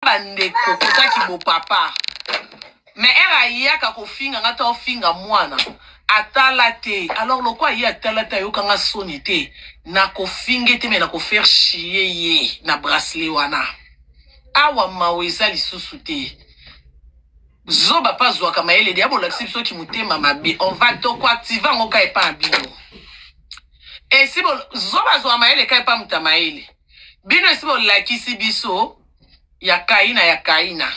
bandeko kotaki bo papa mais era yaka kofinga ngata ofinga mwana atala te alors lokwa ye atala te yokanga soni te na kofinge te me na kofaire chier ye na bracelet wana awa maweza lisusu te zoba pa zwaka mayele dia bolakisi biso ki mutema mabe on va toko activer ngoka epa abino et si zoba zwa mayele ka epa mutamayele bino si bolakisi biso ya kaina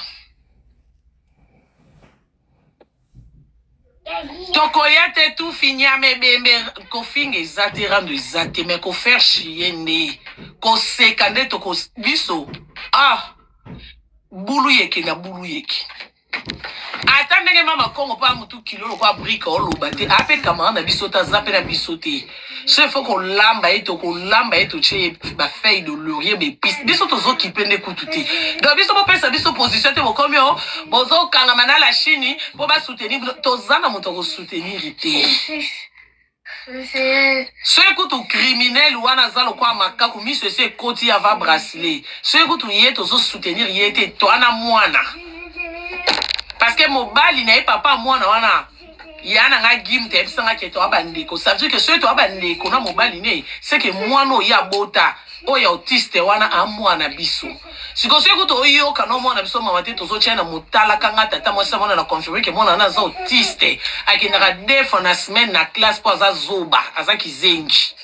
tokoya te tout finia mebembe kofinga ezate rando ezate me ko faire chier ne ko sekande toko biso bulu yeke na bulu yeke ata ndenge mama kongo pa mutu kilo kwa brika oloba te ape kamara na biso ta zape na biso te se faut ko lamba eto che ba feuille de laurier be piste biso tozo kipende kutu te donc biso bo pesa biso position te bokomi bozo kanga mana la chini po ba soutenir tozana moto ko soutenir te ce kutu criminel wana zalo kwa makaku miso se koti ava bracelet ce kutu ye tozo soutenir ye te to ana mwana parce que mobali na papa mwana wana yana nga gim te bisanga ke to abandeko ça veut dire que ce to abandeko na mobali ne c'est que mwana ya bota oya autiste wana amwana biso siko siko to yo kana mwana biso mama te tozo chena mutala kanga tata mwasa mwana na confirmer que mwana na za autiste akinaka defo na semaine na classe po za zoba azaki zengi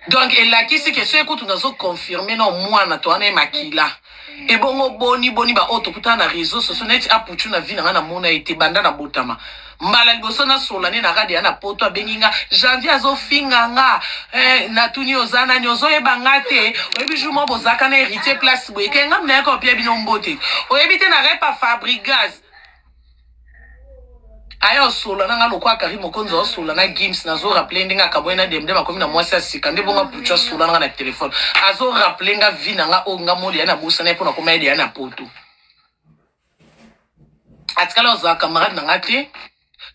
donc elle a qui c'est que ce que tu nous as confirmé non mwana to ana makila et bongo boni ba auto puta na réseaux sociaux net apuchu na vie na mona ete banda na botama mbala liboso na solane na radio na poto benginga janvier azo finga nga na tuni ozana nyozo ebanga te oyebi jumo bozaka na héritier place boye kenga mna ko pia bino mbote oyebi te na repa fabrigaz ayo sola na ngalo kwa karimo konzo sola na games na zo rappeler ndinga kabwena demde makomi na mwasi asika ndebonga pucha sola na telefone azo rappeler nga vina nga o nga moli na busa na pona komedi ya na poto atikala za camarade na ngate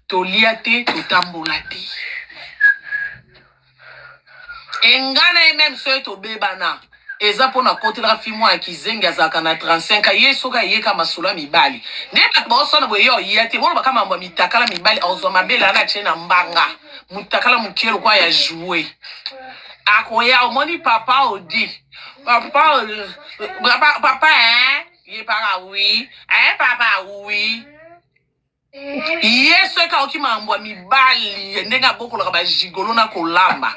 to liate to tambola te engana même so to bebana eza pona kote la fimo ya kizenga zaka na 35 yeso ka yeka masolo mibali ne ba boso na boyo yete wona kama mambo mitakala mibali auzo mabela na chena mbanga mutakala mukelo kwa ya jouer akoya omoni papa odi papa ye para oui papa oui yeso ka oki mambo mibali ndenga bokola ba jigolo na kolamba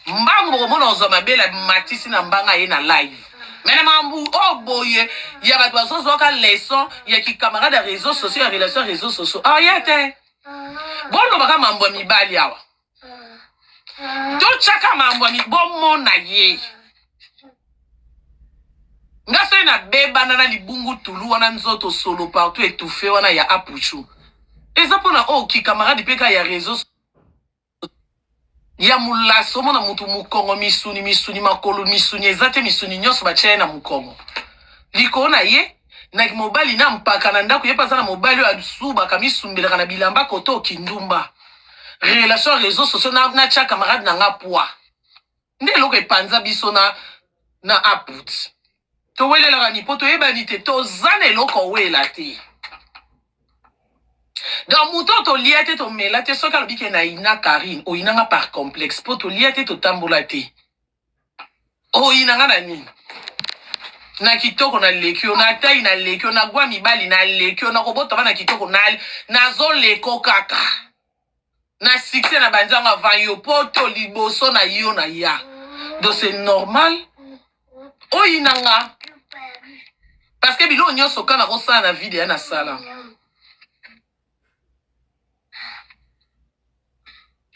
mbango mona ozo mabela matisi na mbanga ye na live mena mambu boye ya ba dozo ka leçon ya ki camarade de réseaux sociaux ya relation réseaux sociaux yete bono baka mambo mibali awa to chaka mambo mi bomo na ye ngaso na beba na libungu tulu wana nzoto solo partout étouffé wana ya apuchu ezapona ki camarade peka ya réseaux ya mulaso mona mutu mukongo misuni makolo misuni ezate misuni nyoso ba chena mukongo likona ye na mobali na mpaka na ndako ye pasa na mobali ya suba kamisumbela kana bilamba koto kindumba relation réseaux sociaux na cha camarade na ngapwa nde loko epanza biso na aput to welela ka nipoto ebanite to zane loko wela te dans muto to liate to melate soka lobike na ina Karine o inanga par complexe po to liate to tambola te o inanga na nini na kitoko na lekio na tai na lekio na gwa mibali na lekio na kobota bana kitoko na zo leko kaka na succès na banzanga vanyo poto liboso na yo na ya donc c'est normal o inanga parce que bilo nyoso kana ko sa na video na sala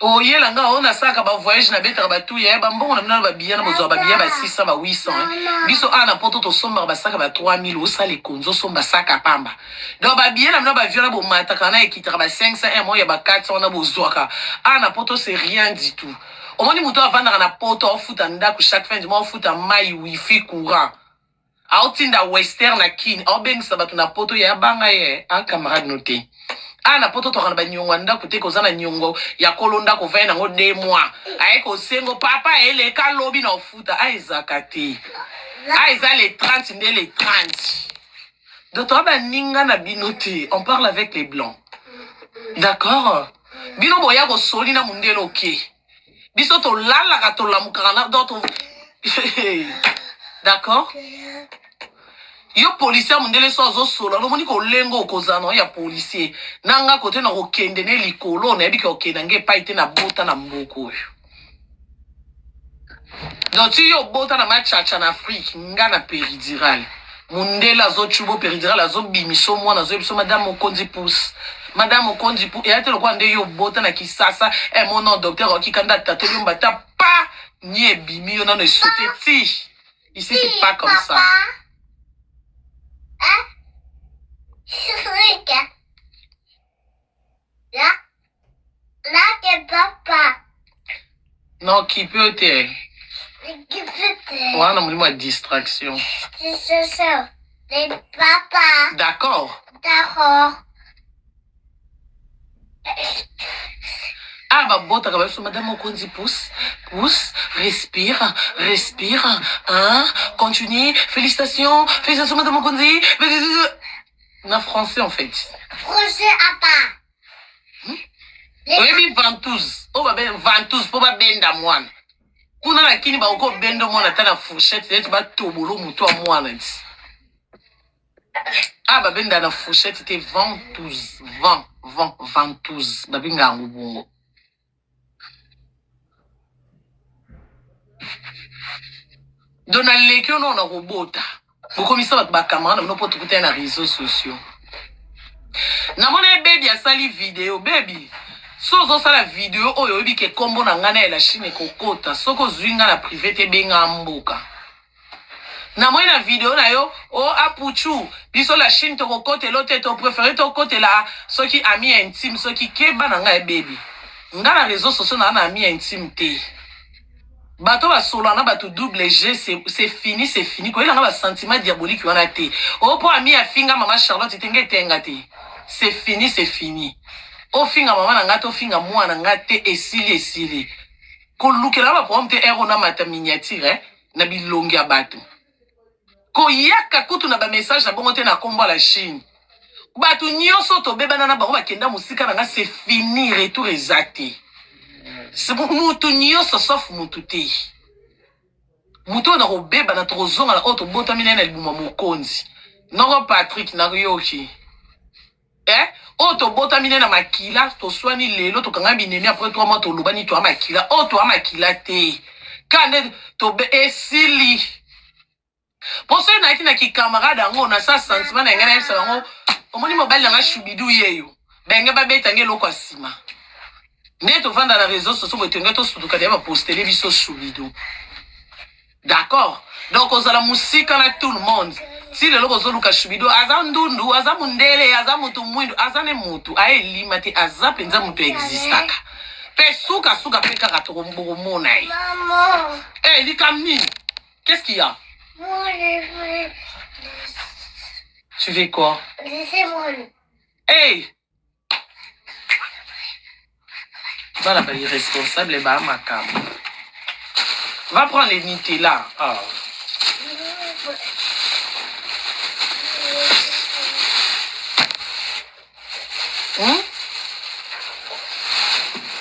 yela nga ona saka ba voyage na beta ba tout ya ba mbongo na ba biya na bozo ba biya ba 600 ba 800 biso ana poto to somba ba saka ba 3000 o sale konzo somba saka pamba donc ba biya na ba viona bo mata kana ekitaka ba 500 mo ya ba 400 na bozwaka ana poto c'est rien du tout au moni muto avanda na poto ofuta ndako chaque fin du mois ofuta mai wifi courant autinda western na kin obengisa batu na poto ya banga ye un camarade noté ana poto tokana ba nyongo ndako te kozana nyongo ya kolonda ko vena ngo 2 mois aye ko sengo papa ele ka lobi na ofuta aizaka te aiza les 30 nde les 30 donc toi ba ninga na binote on parle avec les blancs d'accord bino boya ko soli na mundelo ke biso to lala ka to lamuka na d'autres d'accord yo policier mundele so zo solo no moni ko lengo kozana ya policier nanga kote na ko kende ne likolo na ebiki okenda nge paite na bota na mboko yo donc yo bota na machacha na Afrique nga na péridurale mundela zo chubo péridurale zo bimiso mwana zo biso madame Okonzi pousse madame Okonzi pousse et atelo kwa nde yo bota na Kisasa et mon nom docteur okikanda tateli mbata pa ni bimi yo na no sauter ti ici c'est pas comme ça. Là, c'est papa. Non, qui peut être? Qui peut être? Ouais, non, mais distraction. C'est ça. C'est papa. D'accord. D'accord. Ah, bah, bon, t'as quand même madame Okonzi pousse, respire, hein, continue, félicitations, madame Okonzi, en français, en fait. Français, à part. Oui, ventouse. Oh, bah, ventouse, pour ma benda, moi. Pour la kini, bah, encore bendo, moi, t'as la fourchette, tu vas tobolo, mouton, moi, ah, bah, benda, la fourchette, c'était ventouse, ventouse, bah, benga, ngubungo. Donald Lekio non na robota. Vous commissaire votre bakamana no poto kuta na réseaux sociaux. Na mona baby a sali vidéo baby. Sozo sala vidéo oyo obi ke kombo na ngana la Chine kokota. Soko zwinga na privé te benga mboka. Na mona vidéo na yo o apuchu biso la Chine to kokote lote to préféré to kote la soki ami intime soki keba na nga baby. Ngana réseaux sociaux na ami intime te. Bato ba solana bato double G c'est fini quoi il a un sentiment diabolique on a té o po ami a finga maman Charlotte tenge tengate c'est fini o finga maman na ngato finga mwana ngate esili ko lukela ba pomte ero na mata miniature na bilongi ya bato ko yaka kutu na ba message na bongo te na kombo la Chine bato nyonso to bebana na bango bakenda musika na nga c'est fini retour exact. C'est pour mutu nyonso sauf mutu te. Mutu na robeba na trozonga na auto bota mina na libuma Mokonzi. Noko Patrick na Ryoki. Auto bota mina na makila to swani lelo to kanga binemi après 3 mois to lubani to makila auto amakila te. Kande to be esili. Pour ceux na kina ki camarade ngo na sa sentiment na ngana yesa ngo omoni mobile na shubidu yeyo. Benga ba beta ngelo kwa sima. Neto vanda na réseaux sociaux botenga to suduka de ba poster les biso subido. D'accord. Donc on a la musique à tout le monde. Si le logo zoluka shubido azandundu azamundele azamutu azane mutu aye limate azapenza mutu existaka. Pe suka peka katombo monai. Maman. Eh, dit Camille. Qu'est-ce qu'il y a? Tu fais quoi? Hey. Voilà, bah, irresponsable, bah, ma cam. Va prendre les Nutella. Oh.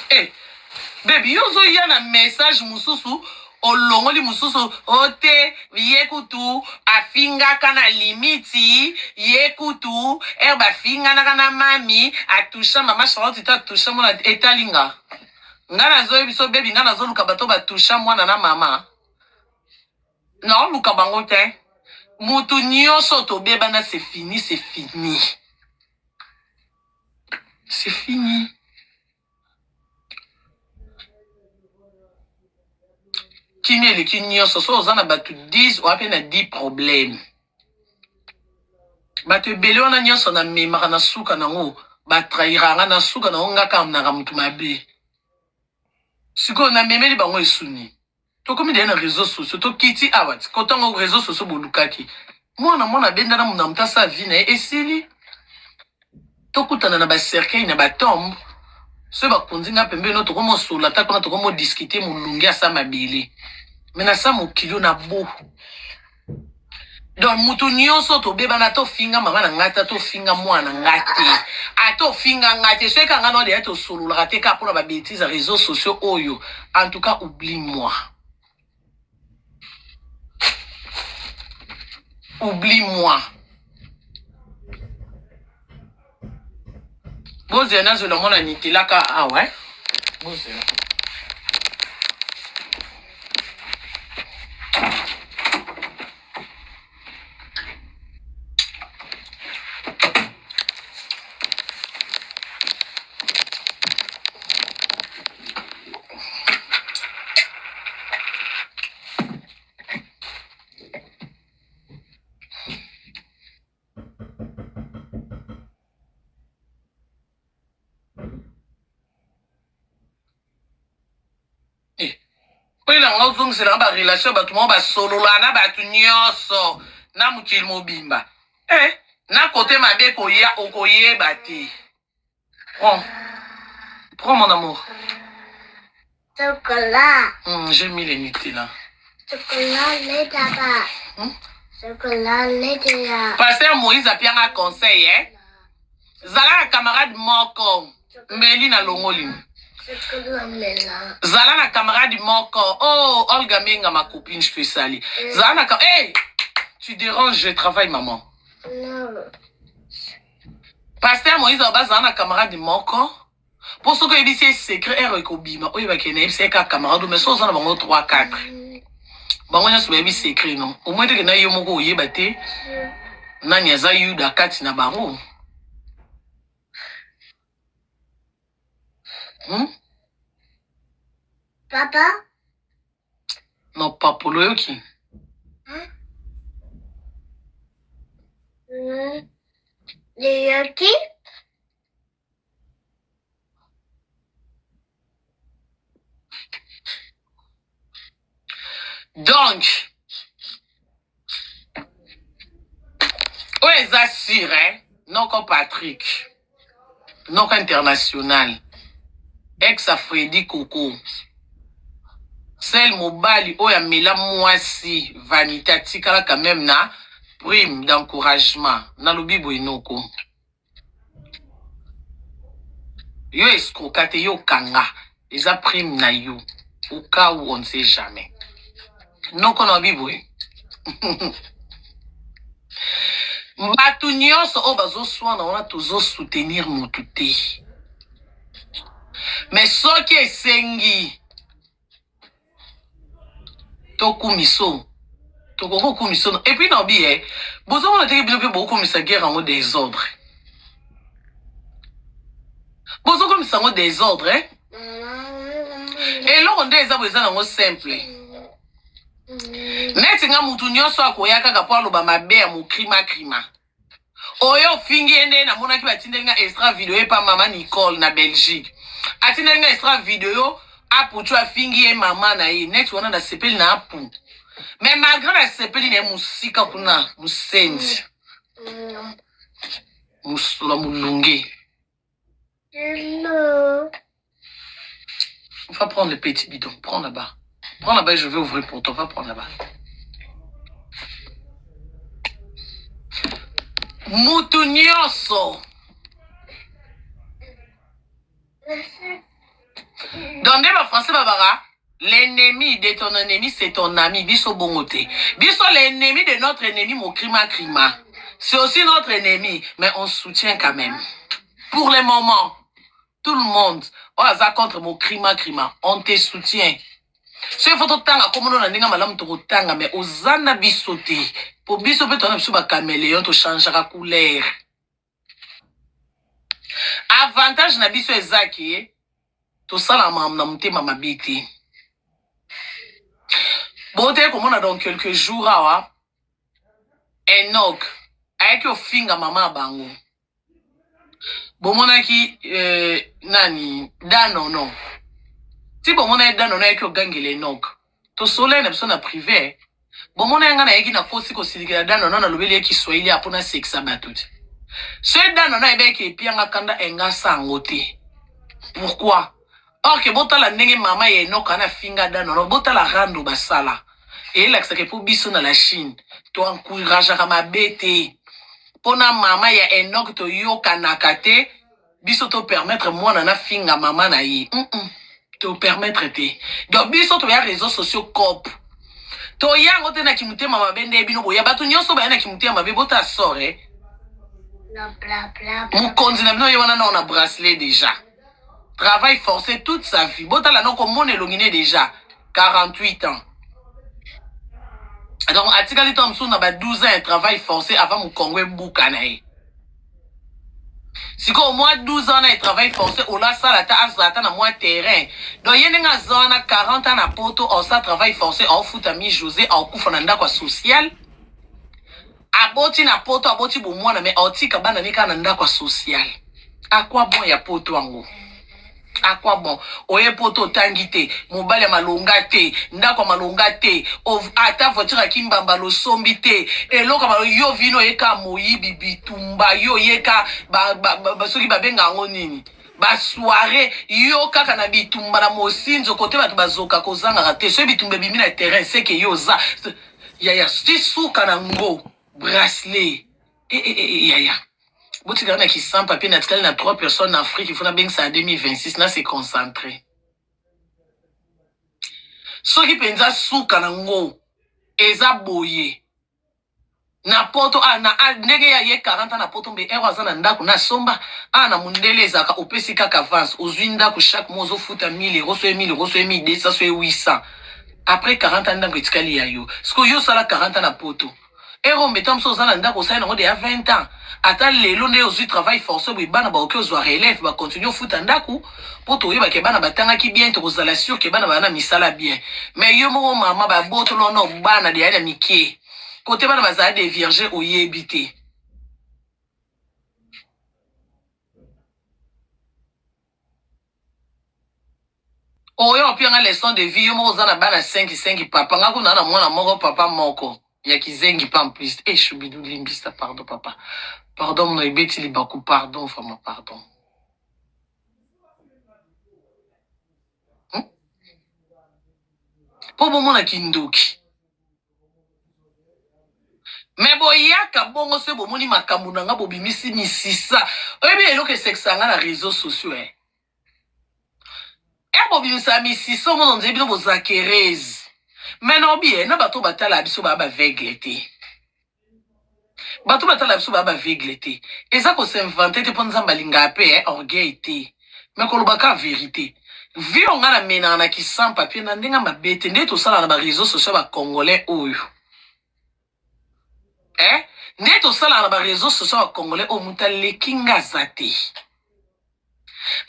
Hey, baby, yozo y a un message mususu. Olongoli mususu ote yekutu afinga kana limiti yekutu erba finga na kana mami atusha mama Charlotte atusha mona etalinga ngana zo biso baby ngana zo luka bato batusha mwana na mama non luka bango te mutu nyonso to beba na c'est fini Kine le kinyo so ozana batu 10 ou à peine 10 problèmes. Batu bele wana nyonso na memaka na suka nango ba trahiranga na suka na ngaka na mutu mabe. Siko na memeli bango esuni. To komi de na réseaux sociaux to kiti awat kotongo réseaux sociaux bolukaki. Mwana benda na muna mtasa vie na esili. tokutana na bacercueil na batombe so bakonzinga pembeni no tokomosola ta kuna tokomodiskite molungi asa mabele me na sa mokili na bo donc mutu nyonso tobebana tofinga mama na ngai ta tofinga mwana ngai te atofinga ngai te soki kanga no deya tosololaka te kaka mpona babétise ya réseaux sociaux oyo en tout cas oublie moi bozela nazwela mwana nikelaka awa bozela nga ozongisela ba relation bato mo basolola na bato nyonso na mokili mobimba na kote mabe okoyeba te prends mon amour chocolat j'ai mis les Nutella chocolat lait d'aba chocolat lait de Pasteur Moïse apianga conseil zala na camarade moko mbeli na longoli zala na camarade moko oh Olga Menga ma copine je fais sali zala na tu déranges je travaille maman non Pasteur Moïse zala na camarade moko pour ce que il dit c'est secret ekobima oyo bakene c'est ka camarade mais so zana bango 3 4 bango nyaso babi secret non au moins que na yo moko oyeba te nani aza yuda kati na bango Papa? Non, papa, le qui? Le yoki? Donc, où est assuré, non comme Patrick, non international, ex à Freddy Coco. Celle mobali oya mela mwasi vanita tikala quand même na prime d'encouragement na lobibo inoko yo escrocate yo kanga eza prime na yo au cas où on ne sait jamais noko na bibo mbatu nyonso o bazo swana wana tozo soutenir mutu te mais soki esengi tokumiso tokoko kumiso et puis non bien bozo on a été bien beaucoup comme ça guerre en mode désordre bozo comme ça en mode désordre et là on dit ça besoin en mode simple net nga mutu nyonso akoyaka ka po aloba mabe ya mokrima krima oyo fingi ende na mona ki batindenga extra vidéo e pa mama Nicole na Belgique atindenga extra vidéo apu tu afingi e mama na ye net wana na sepeli na apu mais malgré la sepeli na musika kuna musendi musula mulunge on va prendre le petit bidon prends là-bas et je vais ouvrir pour toi va prendre là-bas mutu nyonso dans les français babara l'ennemi de ton ennemi c'est ton ami biso bongote biso l'ennemi de notre ennemi mon crima c'est aussi notre ennemi mais on soutient quand même pour le moment tout le monde on a contre mon crima on te soutient ce photo tanga comme on a ndinga malamu to tanga mais ozana biso te pour biso peut on biso ba caméléon to changera couleur avantage na biso ezaki to sala na mutema mabiti bote comme on a dans quelques jours awa Enoch avec au finga mama bango bomona ki nani dano non si bomona dano na avec au gangele Enoch to soleil na biso na privé bomona nga na yeki na kosi ko sidikela dano na lobeli ki Swahili apona sexa batuti Ce dano na ebe ke pianga kanda enga sangote. Pourquoi? Or que bota la nenge mama ye no kana finga dano no bota la rando basala. Et là que pour biso na la Chine. To encourage ma bête. Pona mama ya enok to yo kanakate biso to permettre moi na finga mama na yi. To permettre te. Donc biso to ya réseaux sociaux cop. To ya ngote na kimute mama bende bino boya batu nyonso ba na kimute mama be bota sore. Mukonzi na bino ye wana na on a bracelet déjà. Travail forcé toute sa vie. Bota la non comme mon élonginé déjà 48 ans. Donc atikali tom so na ba 12 ans travail forcé avant mon Congo bukanae. Si au moins 12 ans na travail forcé au la sala ta azata na moi terrain. Donc yenga zona 40 ans na poto on sa travail forcé en foot ami José en kufa na ndako social. Aboti na poto aboti bo mwana mais otika bana nika na ndako social. À quoi bon ya poto ango? À quoi bon? Oye poto tangite, mobile malonga te, ndako malonga te, ata voiture kimbamba lo sombi te, eloko malo yo vino yeka moyibi bitumba yo yeka soki babenga ngo nini? Ba soirée yo kaka na bitumba na mosinzo kote batu bazoka kozanga te, so bitumba bimi na terrain c'est que yo za ya sti suka na ngo bracelet ya Boutikana qui sent papier naturel na 3 personnes en Afrique, il faut bien que ça en 2026, là c'est concentré. Ceux qui pensent souka nango, eza boye. Na poto, na nege ya ye 40 ans na poto, mbe ewa zana ndaku na somba, na mundele zaka, opesi kaka avance, ozuinda ku chaque mois, ofuta 1000 euros, so 1000 euros, so 1200, so 800. Après 40 ans ndango etikali ya yo. Siko yo sala 40 ans na poto. Ero mbetam so zana ndako sa nango de ya 20 ans. Ata lelo ne ozu travail forcé bo bana ba oke zo relève ba continue futa ndaku poto yeba ke bana batanga ki bien to kozala sûr ke bana bana misala bien mais yo mo mama ba boto no bana de ya mike côté bana bazala de vierge oyebité oyo pianga leçon de vie yo mo zana bana 5 papa ngako na mwana moko papa moko ya kizengi pa en plus chubidou limbista pardon papa. Pardon, mon ebeti libaku, pardon, vraiment, pardon. Pour bon mon kindoki. Mais boyaka bongo se bo moni makambu nanga bo bimisi misisa. Oyebi eloke sexanga na réseaux sociaux eh. Bo bimisa misisa mo nzebi no bo zakerez. Mais non bien, na bato batala biso ba veglete. Bato batala biso ba veglete. Eza ko s'inventer te ponza mbalinga pe orgueil te. Mais ko lobaka vérité. Vi on ngana mena na ki sans papier na ndenga mabete nde to sala na ba réseaux sociaux ba congolais oyo. Nde to sala na ba réseaux sociaux ba congolais o mutale kinga zate.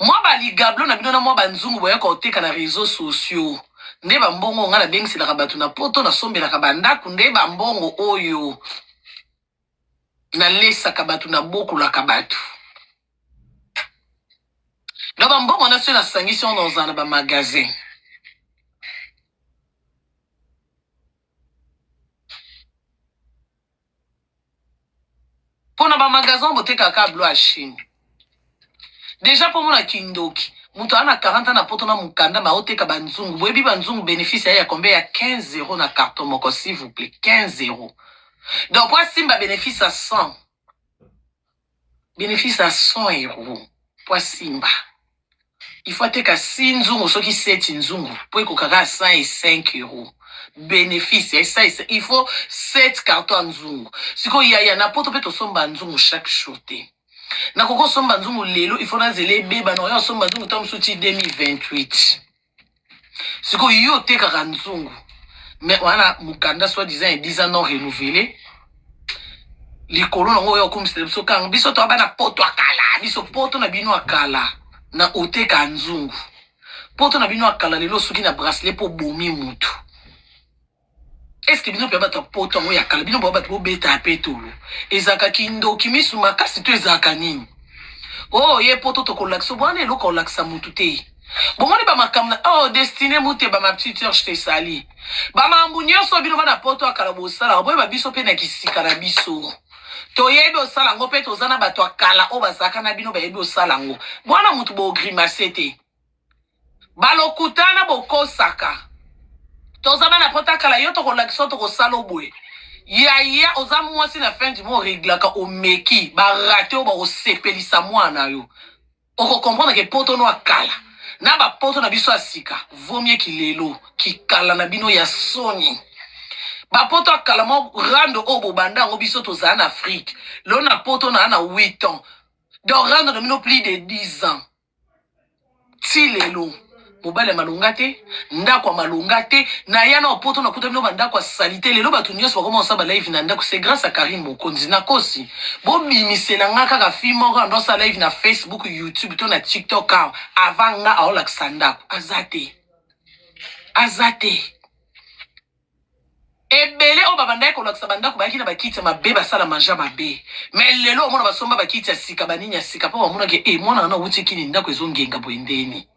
Moi ba ligablo na bino na moi ba nzungu boya ko teka na réseaux sociaux. Nde ba mbongo ngana bengisi la kabatu na poto na sombela kabanda kunde ba mbongo oyo. Na lesa kabatu na boku la kabatu. Donc bon on a sur la sanction dans un magasin. Pour na ba magasin bote kaka blo à Chine. Déjà pour mon kindoki, muto ana 40 ans na poto na mukanda ba oteka banzungu. Boyebi banzungu bénéfice ya combien ya 15 euros na carton moko s'il vous plaît, 15 euros. Donc pour simba bénéfice à 100. Bénéfice à 100 euros. Pour simba. Il faut que si nzungu soki 7 nzungu pour kokaka 105 euros. Bénéfice il faut 7 cartons nzungu. Siko ya na poto peto somba nzungu chaque jour te. Na koko somba nzungu lelo il faut na zele beba na yo somba nzungu tam suti 2028. Siko yo te kaka nzungu. Mais wana mukanda soit disant 10 ans non renouvelé. Likolo ngo yo comme c'est so kan biso to bana poto akala, biso poto na bino akala. Na oteka nzungu. Poto na bino akala lelo suki na bracelet po bomi mutu. Est-ce que bino pe bata poto ngo ya kala bino bo bata bo beta petolo. Ezaka kindo kimisu makasi to ezaka nini. Oh ye poto to kolakso bwana elo kolaksa mutu te. Bomoni ba makamna destiné mutu ba ma petite sœur je te sali. Ba mambunyo so bino bana poto akala bo sala boye ba biso pe na kisika na biso. toyebi osala ngo pe tozana bato akala o bazaka na bino bayebi osala ngo bwana mutu bo grimace te balokutana bokosaka tozaba na pota kala yo tokolakisa tokosala obwe yaya oza mwasi na fin du mois reglaka omeki barate o bakosepelisa mwana yo okokomprendre ke poto no akala na bapoto na biso asika vomie kilelo kikala na bino ya soni bapoto akala mo rando o bobanda yango biso tozala na Afrique lo na poto na 8 ans donc rando na bino plus de 10 ans ti lelo mobale malunga te ndako malunga te na yana opoto na kuta bino bandako salite lelo batu nyonso bakomansa ba live na ndako c'est grâce à Karim Mokonzi na kosi bo bimisela nga kaka film moko ando sa live na Facebook YouTube to na TikTok avant nga aola ksandako azate ebele o babandai ko laksa bandako ba kina bakiti mabe basala manja mabe mais lelo omona basomba bakiti ya sika baninya sika po bamona ke mwana na wuti kini ndako ezongenga boendeni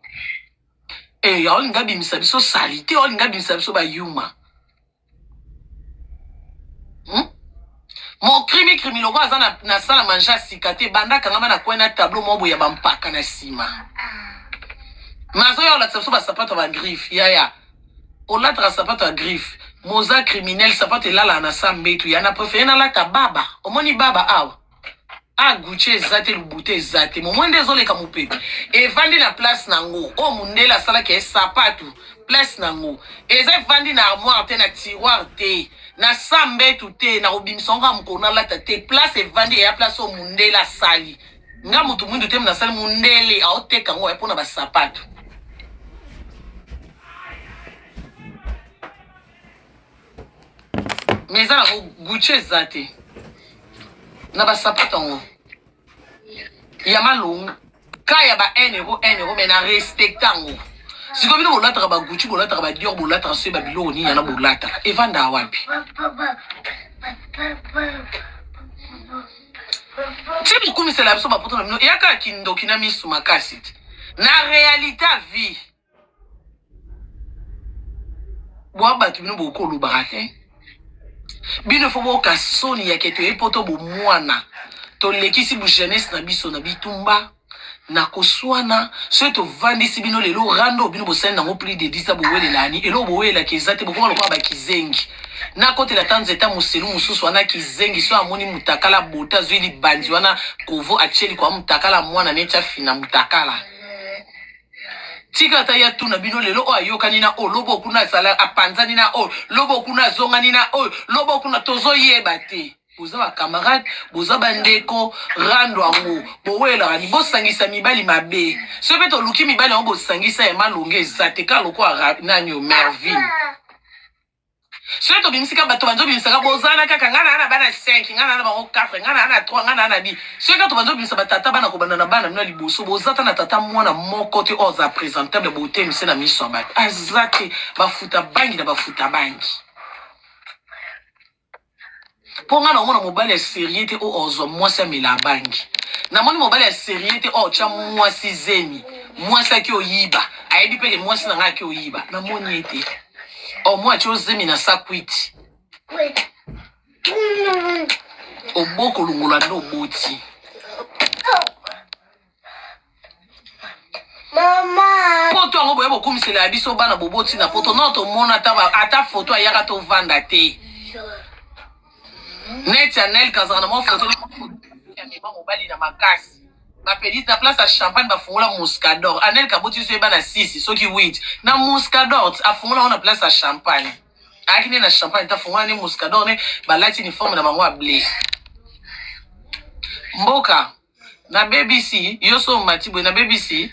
olinga bimisa biso salite olinga bimisa biso bayuma mon crime logo aza na sala manja sika te bandaka ngama na kwena tableau mobo ya bampaka na sima mazo ya olakisa biso basapato ba griffe yaya olatra sapato ya griffe moza criminel sapato elala na sambetu yana préféré na lata baba omoni baba awa Gucci ezate lubute ezate momwende ezoleka mopepe evandi na place nango o mundela sala ke sapatu place nango eza vandi na armoire te na tiroir te na sambetu te na obimisonga mkona lata te place evandi ya place o mundela sali nga mutu mundu te na sali mundele aoteka ngo ya pona ba sapatu meza na Gucci ezate na ba sapato ngo ya malung kaya ba 1 euro mais na respectango siko bino bolata ba Gucci bolata ba Dior bolata se ba biloni yana bolata evanda wapi tibi kumisela biso ba poto na bino yaka kindoki na misu makasi na réalité vie bo ba tu bino bokolo barate bino fo boka soni ya keto epoto bo mwana to lekisi bu jeunesse na biso na bitumba na koswana so to vandisi bino lelo rando bino bosenda ngo plus de 10 bo wele lani elo bo wela kezate bo ko ba kizengi na kote la tanzeta muselu mususu wana kizengi so amoni mutakala bota zwili bandi wana kovo acheli kwa mutakala mwana necha fina mutakala tika ta ya tuna bino lelo o ayoka nina o lobo kuna sala apanza nina o lobo kuna zonga nina o lobo kuna tozo yeba te boza ba camarade boza bandeko rando ango bowela ni bosangisa mibali mabe so beto luki mibali ango bosangisa ya malonge ezate ka loko nanyo Mervin so beto bimisika bato banzo bimisaka bozana kaka ngana na bana 5 ngana na bango 4 ngana na 3 ngana na 10 so beto banzo bimisaka batata bana ko bana na bana mna liboso bozata na tata mwana moko te oza présentable beauté mise na miso ba azate bafuta bangi na bafuta bangi ponga na mona mobile ya seriete o ozo mwasi amela bangi na moni mobile ya seriete o cha mwasi zemi mwasi aki oyiba ayebi peke mwasi na ngaki oyiba na moni ete o mwachi ozemi na sakwiti oboko lungola no boti Mama. Poto ango boye bokumisela ya biso bana boboti na poto noto mona ata photo ayaka to vanda te net ya Nel kazana mo photo ya meba mobali na makasi ma pelite na place à champagne ba fungula Muscador Anel kaboti so eba na 6 soki 8 na Muscador afungula na place à champagne akini na champagne ta fungula ni Muscador ne balati uniforme na bango a blé mboka na BBC yoso matibwe na BBC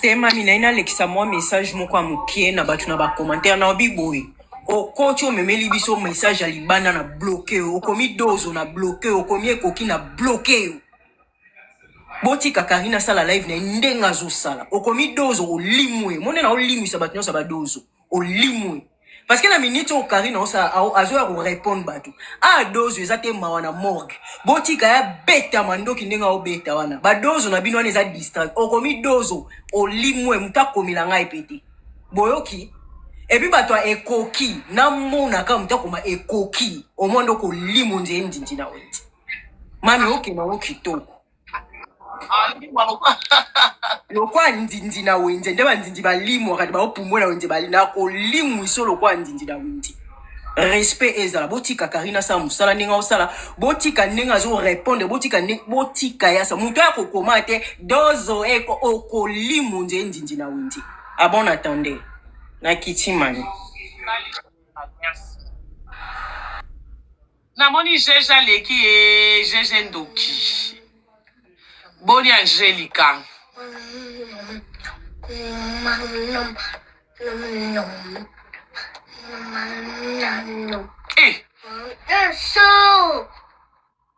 tema mina ina lekisa moi message moko amukie na batu na ba commentaire na obiboyi o coach o memeli biso message ya libanda na bloqué o komi dozo na bloqué o komi ekoki na bloqué boti kakarina sala live na ndenga zo sala o komi dozo o limwe mone na o limwisa batu nyosa ba dozo o limwe parce que na minute o karina o sa azo ya ko répondre batu a dozo ezate mawana morgue boti ka ya beta mandoki ndenga o beta wana ba dozo na bino wana eza distract o komi dozo o limwe mutakomila ngai pete boyoki Et puis bato ekoki na mona ka muta koma ekoki omondo ko limu nje ndinji na wenzi mami oke na okitoko lokwa ndinji na wenzi ndeba ndinji balimu wakati ba opumwe na wenzi bali na ko limu isolo kwa ndinji na wenzi respect ezala botika Karina sa musala ninga osala botika ninga zo répondre botika ya sa muto ya kokoma te dozo eko okolimu nje ndinji na wenzi a bon attendez na kitimani namoni jeja leki e jeje ndoki boni Angelica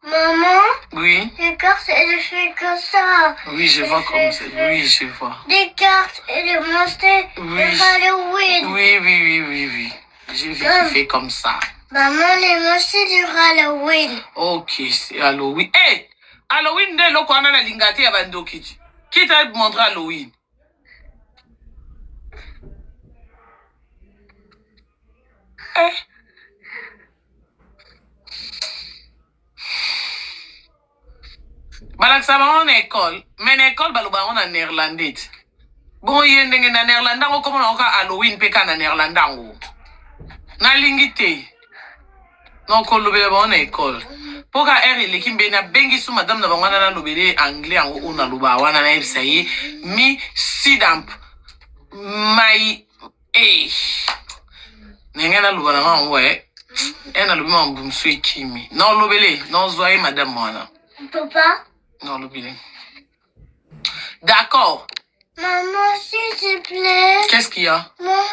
Maman, oui. Les cartes, elles font comme ça. Oui, je vois comme ça. Oui, je vois. Des cartes et des monstres oui. Et Halloween. Oui. J'ai vu qu'il fait comme ça. Maman, les monstres du Halloween. Ok, c'est Halloween. Hey, Halloween, dès le qu'on a la lingate à Bandoki. Qui t'a montré Halloween? Eh? balakisa bango na école mais na école baloba bango na néerlandais bon ye ndenge na néerlandais ngo komona oka Halloween mpe ka na néerlandais ngo nalingi te donc olobela bango na école mpo ka ere eleki mbe nabengi so madame na bango wana nalobele anglais yango oyo naloba wana nayebisa ye mi sidamp mai ndenge naloba na ngo e nalobi mambu mosu ekimi naolobele naozwa ye madame wana Papa? Non, l'oubliez. D'accord. Maman, s'il te plaît. Qu'est-ce qu'il y a? Maman,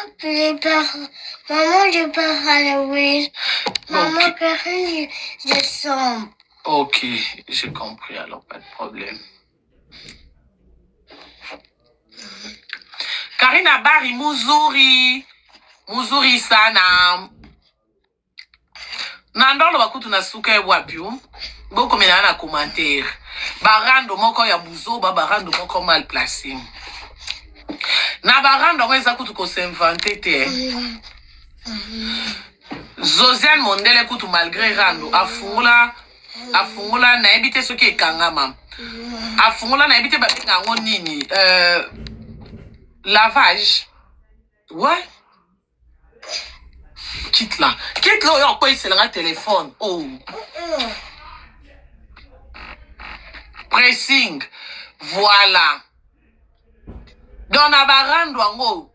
je pars Halloween. Maman, Karine, je décembre. Ok, j'ai compris, alors pas de problème. Karina Bari, Muzuri sana. Nandolo bakutu na suka e wapio. Boko mena na commentaire. Barando moko ya buzoba, barando moko mal placé. Na barando weza kutu ko s'inventer te. Josiane Mondele kutu malgré rando afungula na ebite soki ekangama. Afungula na ebite babenga ngo nini lavage. Ouais. Quitte là yo quoi c'est le téléphone. Oh. Pressing. Voilà. Dans na barando ango.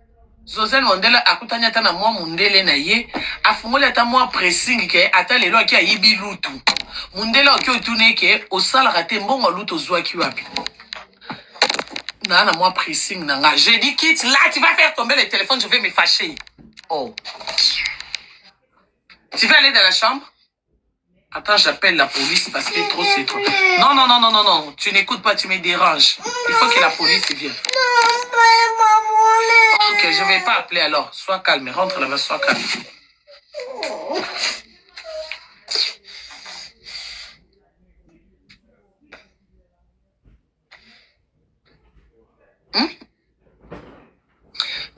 Josiane Mondele akutanya ta na mwa Mundele na ye afungula ta mwa pressing ke ata lelo aki ayibi lutu. Mundele oki otune ke osala rate mbongo lutu zwa ki wapi. Na moi pressing nanga. J'ai dit quitte là, tu vas faire tomber le téléphone, je vais me fâcher. Oh. Tu vas aller dans la chambre? Attends, j'appelle la police parce que trop c'est trop. Non. Tu n'écoutes pas, tu me déranges. Il faut que la police vienne. Ok, je vais pas appeler alors. Sois calme, rentre là-bas, sois calme.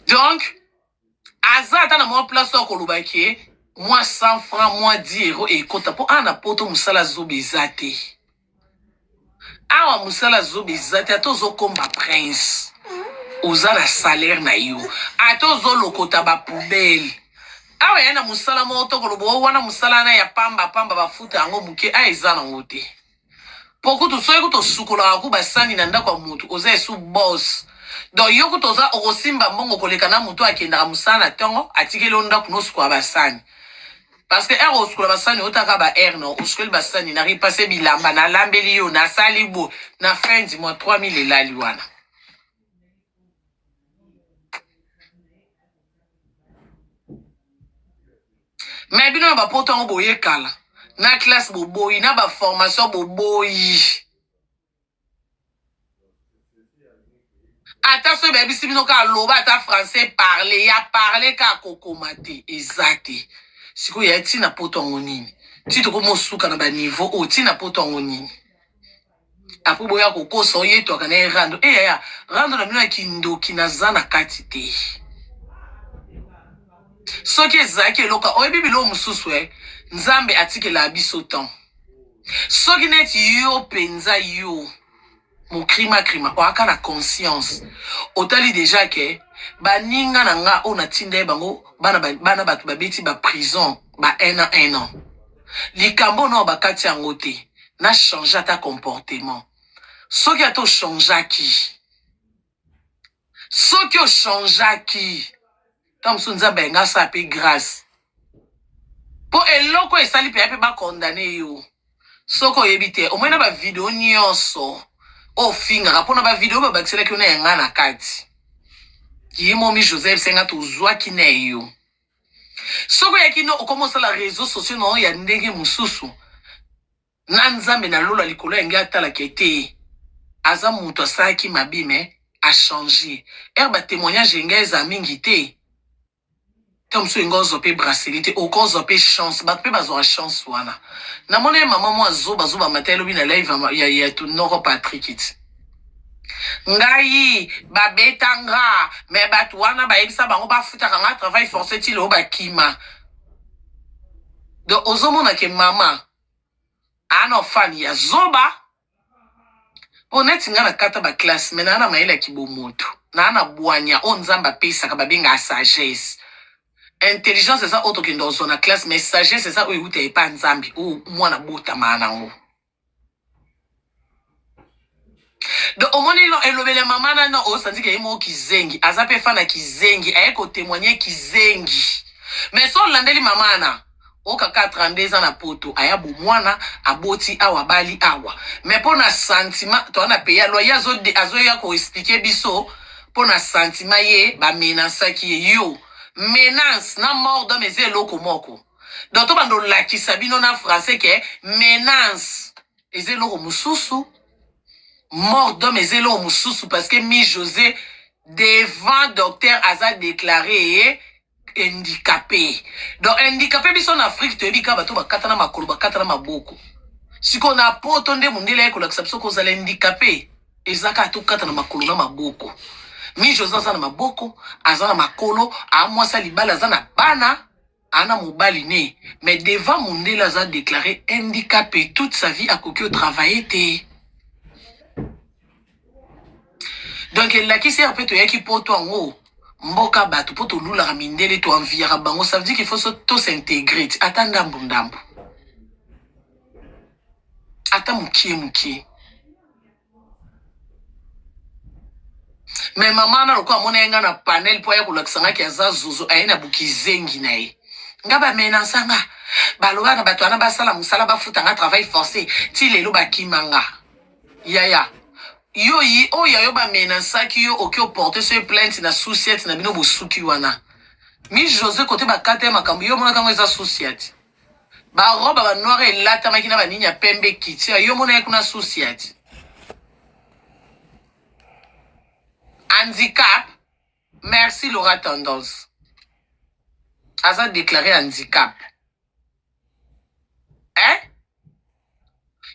Donc, Azata na moi place au Kolubaki, moi 100 francs, moi 10 euros et kota pour un apoto musala zobezate. Awa musala zobezate, atozo komba prince. Oza na salaire na yo. Atozo lokota ba poubelle. Awa yana musala moto kolubo wana musala na ya pamba bafuta yango muke a eza na ngote. Poko to soye to sukola ku basani na ndako mutu oza esu boss. Donc yoko toza okosimba mbongo koleka na mutu akenda musana tongo atikele onda kuno sukwa basani. Parce que ero sukwa basani otaka ba no uskol basani na ripase bilamba na lambeli yo na salibo na fin du mois 3000 elali wana. Mais bino ba poto boye kala na classe boboyi na ba formation boboyi. Attention, baby, si nous ka loba ta français parler, ya parler ka kokomate, exact. Si ko ya ti na potongo nini. Ti to ko mosuka na ba niveau o ti na potongo nini. Apo boya ko koso ye to kana rando. Ya rando na bino kindoki na zana kati te. soki ezalaki eloka oyebi bilo mosusu nzambe atikela biso temps soki neti yo penza yo mokrima oaka na conscience otali déjà ke baninga na nga o natinda ye bango bana bato babeti ba prison ba 1 an likambo no bakati yango te na changer ta comportement soki ato changeaki soki o changeaki tam so nzambe nga sa pe grâce po eloko esali pe ape ba condamner yo soko oyebi te omwena ba video nyonso ofingaka mpona ba video babakiselaki yo na yanga na kati ye momi Joseph senga tozwaki na yo soko yaki no okomosala réseaux sociaux no ya ndenge mosusu na nzambe na lola likolo yange atalaki ete aza moto asalaki mabe me achange batémoignage yenga eza mingi te comme so ingo zope bracelet oko zope chance bat pe bazwa chance wana na mona mama mo azoba matelo bi na live ya to noro Patrick it ngai babetanga me bat wana ba yebisa bango ba futaka nga travail forcé ti lo ba kima do ozomona ke mama ana fan ya zoba oneti nga na kata ba classe me na ana maela kibomoto na ana bwanya onzamba pesa ka babenga sagesse. Intelligence c'est ça autre que dans son classe mais sagesse c'est ça où tu es pas nzambi ou moi na bota manango donc au moins il le maman na no sandi ke mo kizengi azape fana kizengi ayeko témoigner kizengi mais so landeli mama na o kaka 32 ans na poto ayabu mwana aboti awa bali awa mais pour na sentiment to na payer loyer azo ya ko expliquer biso pour na sentiment ye ba menace ki yo menace na mort dans mes eloko moko donc to bando laki sabino na français ke menace ezelo mususu mort dans mes eloko mususu parce que mi José devant docteur Aza déclaré handicapé donc handicapé biso en Afrique to ebika bato bakata na makolo bakata na maboko siko na poto nde mundele ko lakisa biso ko zala handicapé ezaka to kata na makolo na maboko mi José aza na maboko aza na makolo amwasa libala aza na bana ana mobali ne mais devant mundele aza déclaré handicapé toute sa vie akoki travailler te donc la qui sert peut to yaki poto ngo mboka bato poto lula mindele to enviera bango ça veut dire qu'il faut to s'intégrer atanda mbundambu ata mukie mais maman na lokwa mona yenga na panel po ya kulakisanga ki aza zuzu ayena bukizengi na ye ngaba mena sanga baloba na bato ana basala musala bafuta nga travail forcé ti lelo bakimanga yaya yo yi o ya yo ba menace ki yo okyo porter ce plainte na société na bino bosuki wana mi José côté ba kate makambo yo mona kango eza société ba roba ba noir et lata makina ba ninya pembe kiti yo mona kuna société handicap merci Laura Tendance aza déclaré handicap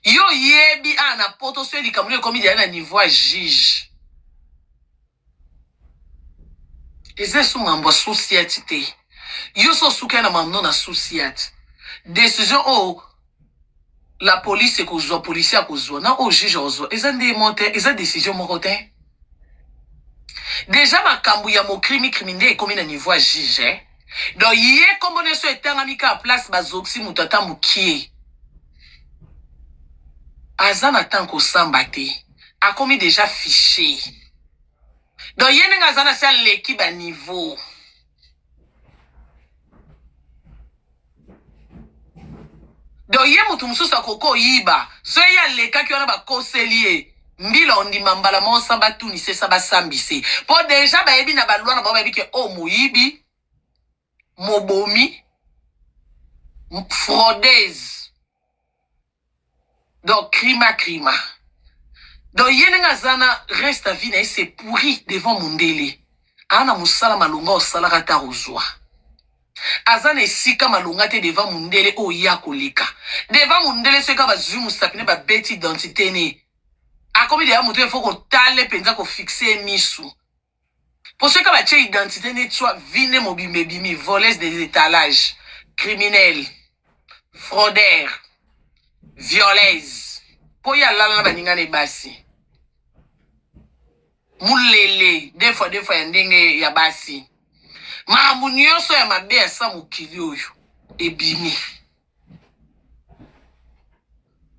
yo yebi ana poto so li kamule komi dia na niveau juge eze su mambo société yo so suka na mamno na société décision la police ko zo policier ko zo na juge ozo eza ndé monter eza décision moko te déjà makambu ya mo criminel komi na niveau juge donc yé comme on so etanga mika place bazoxi mutata mukie azana tanko sambate a commis déjà fiché donc yene ngazana sa l'équipe à niveau donc yé mutu mususa koko yiba so ya leka ki wana ba koselier mbila ondima mbala mo samba tunise saba sambise po déjà ba yebi na ba loi na ba yebi ke o moyibi mobomi fraudeuse donc crima donc yenenga zana reste à vie na c'est pourri devant mundele ana musala malunga osala kata rozwa azana esika malunga te devant mundele o ya kolika devant mundele seka bazwi musapine ba bête identité ne akomi de ya mutu il faut ko tale penza ko fixer misu Pour ceux qui ont une identité, nettoie, vine mobimebimi, voleuse des étalages, criminels, fraudeurs, violeuses. Pour y aller là, baninga ne basi. Moulele, des fois, yandenge ya basi. Mamunyo so ya mabe ya sa mukili oyo. Ebimi.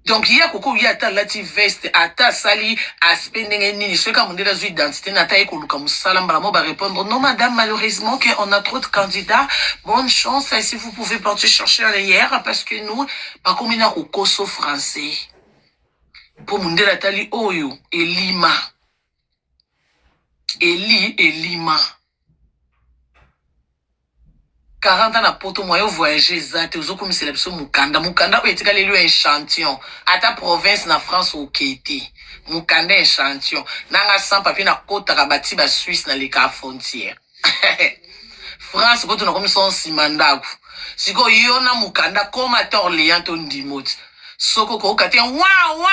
Donc, il y a beaucoup qui a lati veste, ata sali, aspect nini, ceux qui ont demandé la identité, nata eko luka musala, mbala va répondre, non madame, malheureusement, on a trop de candidats, bonne chance, si vous pouvez partir chercher ailleurs, parce que nous, par comme il y a au Koso français, pour monde la tali oyo, et Lima. Eli et Lima. 40 ans na poto moyo voyager zate ozo comme sélection mukanda o etika lelo échantillon ata province na France au Kété mukanda échantillon nanga sans papier na kota kabati ba Suisse na les frontières France ko tuna comme son simandaku siko yona mukanda comme à Orléans ton dimot soko ko kati waouh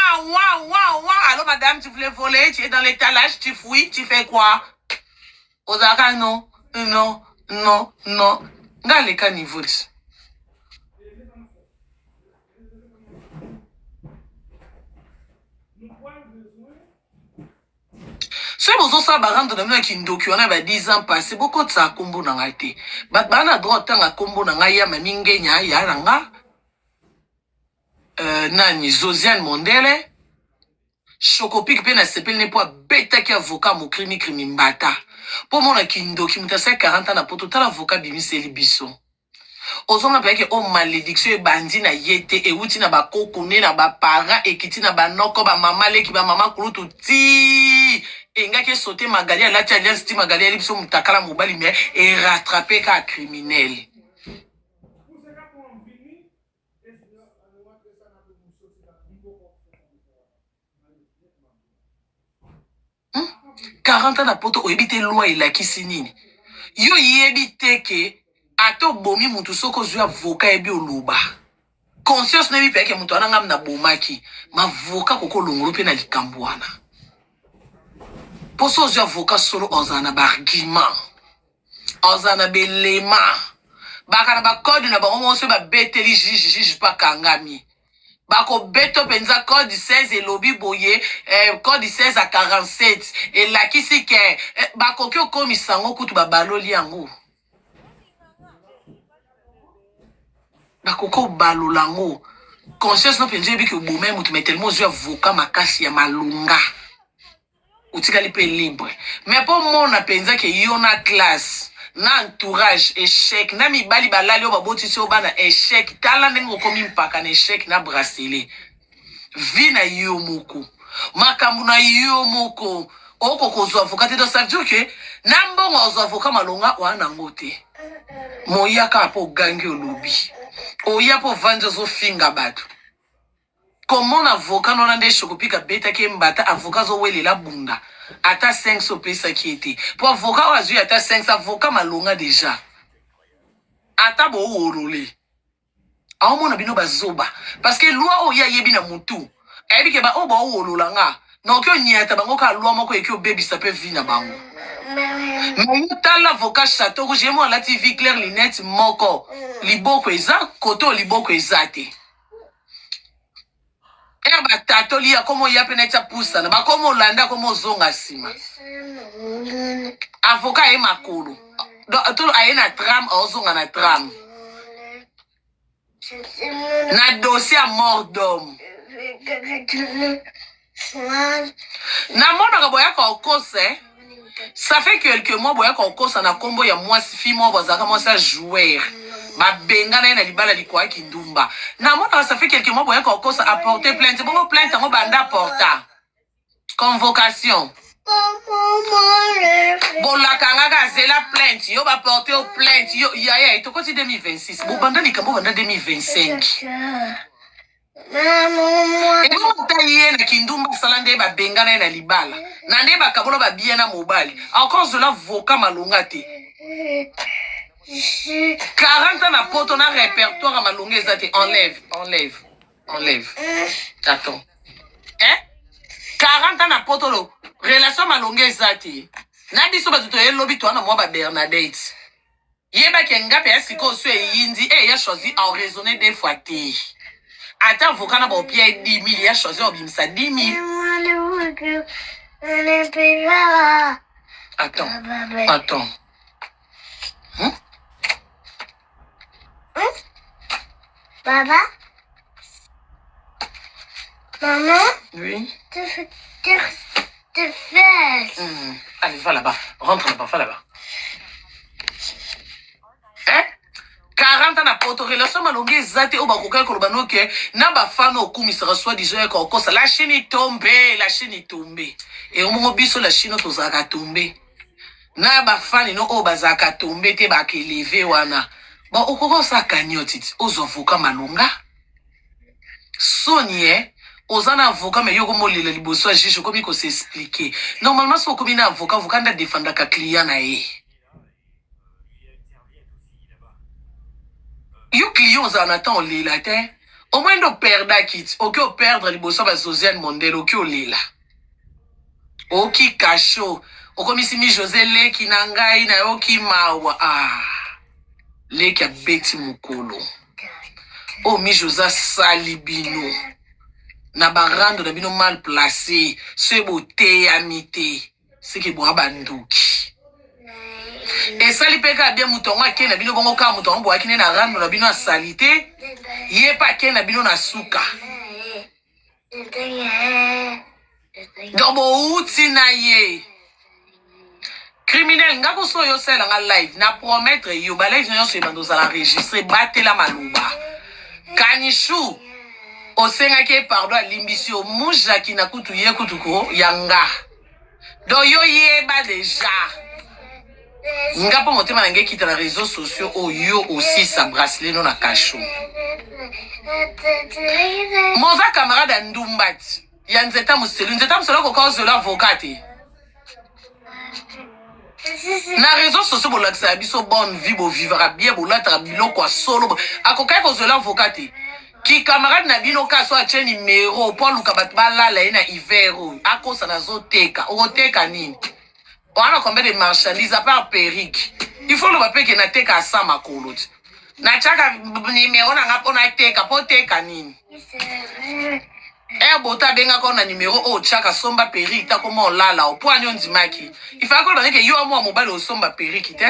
allô madame tu voulais voler tu es dans l'étalage tu fouilles tu fais quoi Ozaka non dans les cas niveau. Si vous avez barrando de moi qui ndoki on a 10 ans passé beaucoup de ça combo na ngate. Bana droit tanga combo na ngaya maninge nya ya ranga. Nani Josiane Mondele. Chocopik pe na sepel ne po beta ki avocat mo crimi mbata. Pour mon kindo qui m'a 40 ans na poto tala avocat bimiseli biso. Ozonga peke o malédiction e bandi na yete e uti na ba kokone na ba para e kiti na ba noko ba mama leki ba mama kulutu ti e nga ke sauter magali ala alliance ti magali ali biso mutakala mobali mais e rattraper ka criminel. Hmm? 40 ans na poto o ebite loi ila kisinini. Yo yebite ke ato bomi mutu soko zwa avocat ebi oluba. Conscience nebi peke mutu anangam na bomaki. Ma avocat koko longolo pe na likambuana. Poso zwa avocat solo ozana ba argument. Ozana belema. Baka na ba code na ba omonse ba beteli jiji pa kangami. Bako beto penza code 16 et lobby boye code 16 à 47 et la kisi ke bako kyo komisango kutu ba baloli yango. Bakoko balolango conscience no penje bi ke bomé mutu metelmo zo avocat makasi ya malunga utikali pe libre mais pour mon na penza ke yona classe na entourage échec na mibali balali o baboti so bana échec tala ndenge komi mpaka na échec na bracelet vi na yo moko makambu na yo moko oko kozwa avocat te do ça veut dire que na mbongo ozwa avocat malunga wana ngote moyaka po gangi olobi oya po vendre zo finga batu. Comment un avocat non a des chocopika beta qui mbata avocat zo wele la bunda. Ata 5 so pesa qui était. Pour avocat oazu ata 5 avocat malonga déjà. Ata bo orole. A on mona bino bazoba parce que loi oya yebi na mutu. Ebi ke ba o ba ololanga. Non que nyata bango ka loi moko e ke baby ça peut vina bango. Mais t'as l'avocat château rouge moi la TV claire linette moko liboko eza koto liboko ezate ba tato lia komo ya peneta pusa na ba komo landa komo zonga sima avocat e makolo to ayena tram ozonga na tram na dossier à mort d'homme na mona ka boya ka okose. Ça fait quelques mois boya ko kosa na kombo ya mwasi fi mo bazaka mo sa joueur ba benga na libala likwa kindumba na mona ça fait quelques mois boya ko kosa apporter plainte bon plainte ngo banda porta convocation bon la kanga ga zela plainte yo ba porter au plainte yo ya to koti 2026 bo banda likambo banda 2025 et bon taillé na kindumba salande ba benga na libala nande ba kabolo ba bien na mobali à cause de l'avocat malonga te 40 ans na poto na répertoire malonga ezate enlève attends 40 ans na poto lo relation malonga ezate Na biso ba tuto elobi to na moi ba Bernadette. Yeba kenga pe siko so yindi ya choisi en raisonner des fois té. Attends avocat na ba opia 10 000 ya choisi obimisa 10 000. Attends. Papa? Maman? Oui. Te fesses. Allez, va là-bas. Rentre là-bas, va là-bas. Hein? 40 ans na poto relation malongue zate o bakoka koloba noke na ba fano okumisaka soit disant ko kosa la chaîne est tombée, et au moment biso la chaîne to zaka tombée. Na ba fani no o bazaka tombé te ba ke lever wana. Bon okoko sa kanyotiti ozovuka malonga. Sonie ozana avocat mais yoko molila liboso ajisho komi ko s'expliquer. Normalement so komi na avocat nda défendre ka client na ye. Yo client ozana tan olila te. Au moins do perdre kit, OK o perdre liboso ba Josiane Mondelo OK olila. OK cacho. Okomisi mi José Leki na ngai na yoki mawa. Leki a beti mukolo. Oh mi José Salibino. Na barando na bino mal placé. Se beauté amité. C'est que bon banduki. Et sali peka bien moutonga ke na bino bongo ka moutonga bo akine na rando na bino salité. Yé pa ke na bino na suka. Dobo uti na ye. Criminel nga ko so yo sel nga live na promettre yo ba live yo so bando za la enregistrer battre la maluba. Kanishu osenga ke pardon limbisio muja kina kutu ye kutuko yanga. Do yo yeba déjà. Nga po motema na nge kita na réseaux sociaux o yo aussi sa bracelet no na kasho. Moza camarade Ndumbati. Ya nzeta muselu ko cause de l'avocat. Na réseaux sociaux bo laksa biso bonne vie bo vivra bien bo latra biloko a solo akokai ko zola avocat ki camarade na bino ka so a tche numéro pour luka bat balala ina hivero akosa na zoteka oteka nini wana combien de marchandises à part perruque il faut le papier que na teka sa makolo na chaka numéro na ngapo na teka po teka nini bota benga ko na numéro o chaka somba perruque ta comment lala o poanyo ndimaki il faut que que yo mo mobile o somba perruque te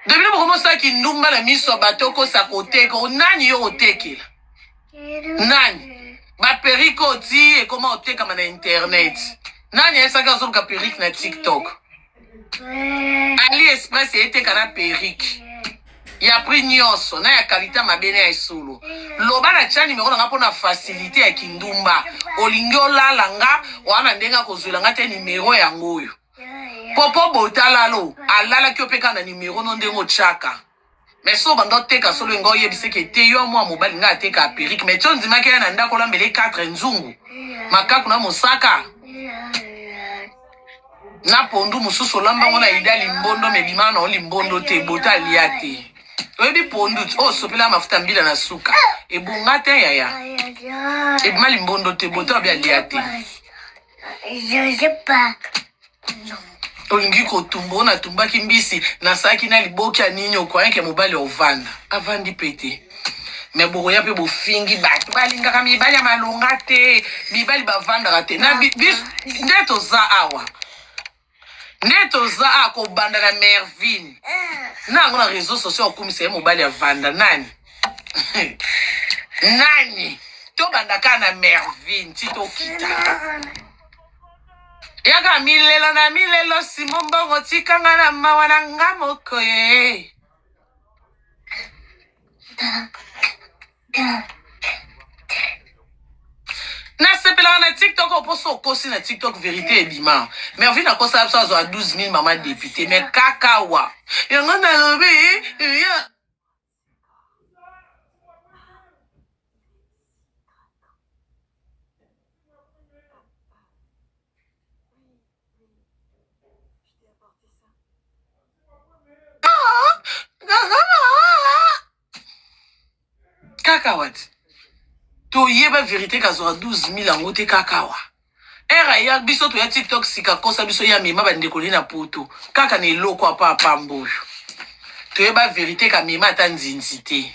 depuis le moment ça qui ndumba la miso batoko sa côté ko nani yo otekela nani ba perruque oti et comment oteka na internet nani esa ka zo ka perruque na TikTok AliExpress était kana perruque ya prix nyonso na ya qualité mabene ya solo loba na tcha numéro nga pona facilité ya kindumba olingi olala nga wana ndenga kozwela nga te numéro yango oyo popo botala lo alala ki opeka na numéro no ndengo tchaka mais so bando teka solo ngo yebise ke te yo mwa mobali nga teka perruque mais tonzi makela na ndako la mbele 4 nzungu makaku na mosaka na pondu mususu lamba ngona idali mbondo mebima na olimbondo te botali ya te oyebi pondu o sopela mafuta mbila na suka ebunga te yaya ebima limbondo te bota bya lia te Je sais pas. olingi kotumba na tumbaki mbisi na saki na liboki ya nini okwayenke mobali ovanda avandi pete me bokoya pe bofingi bato balingaka mibali ya malonga te mibali bavandaka te na nde toza awa Neto za ako banda na Mervin. Nango na réseaux sociaux okumisa mobali avanda nani? Nani? To banda ka na Mervin tito kita. Yaga milelo na milelo simombo tikanga na mawana ngamoko ye. Na sepela na TikTok oposo kosi na TikTok vérité ebima. Mervin a kosa abso à 12 000 maman député mais kakawa. Yango na lobe ya. Kakawat. To yeba vérité kazora 12 000 angote kakawa. era ya biso to ya TikTok sika kosa biso ya mema ba ndeko na poto kaka ne loko apa pamboyo to yeba vérité ka mema ta nzinzité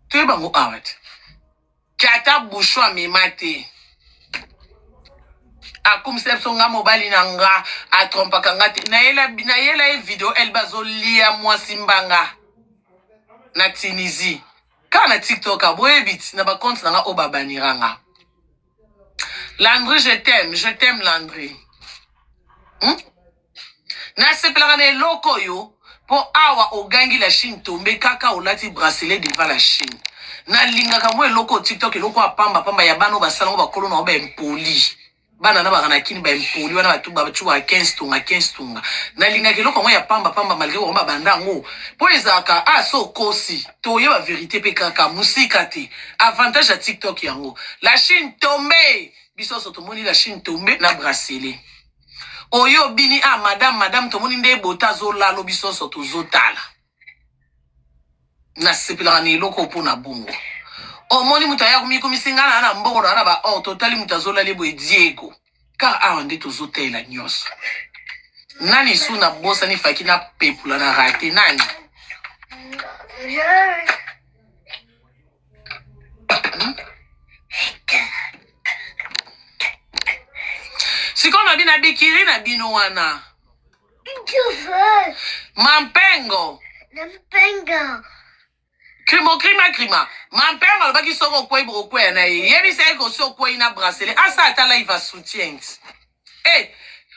to yeba ngo awat kata bouchon mema te akumsepso nga mobali na nga atrompaka nga te na yela video el bazolia mwasi mbanga na Tunisie ka na TikTok aboyebit na ba compte na nga obabaniranga. Landry, je t'aime Landry. Na sepelaka na eloko yo po awa ogangi la Chine tombe kaka olati bracelet devant la Chine. Na lingaka mo eloko TikTok eloko apamba pamba ya bano basala ngo bakolo na ba impoli. Bana na bana kini ba impoli wana batu ba chuwa 15 tunga na linga keloko ngo ya pamba malgré ngo banda ngo po ezaka so kosi to ye ba vérité pe kaka musika te avantage ya TikTok yango la Chine tombe biso so tomoni la Chine tombe na bracelet oyo bini madame tomoni nde bota zo lalo biso so to zotala na sepela ni loko pona bongo omoni mutaya kumikumisingana na mbongo na ba totali mutazola lebo Diego car ande tozotela nyos nani suna bosa ni fakina pepula na rate nani sikona bina bikiri na bino wana mampengo Crima. Mampengo alobaki soko kwei brokwe na ye. Yebi se ko so kwei na bracelet. Asa atala iva soutien.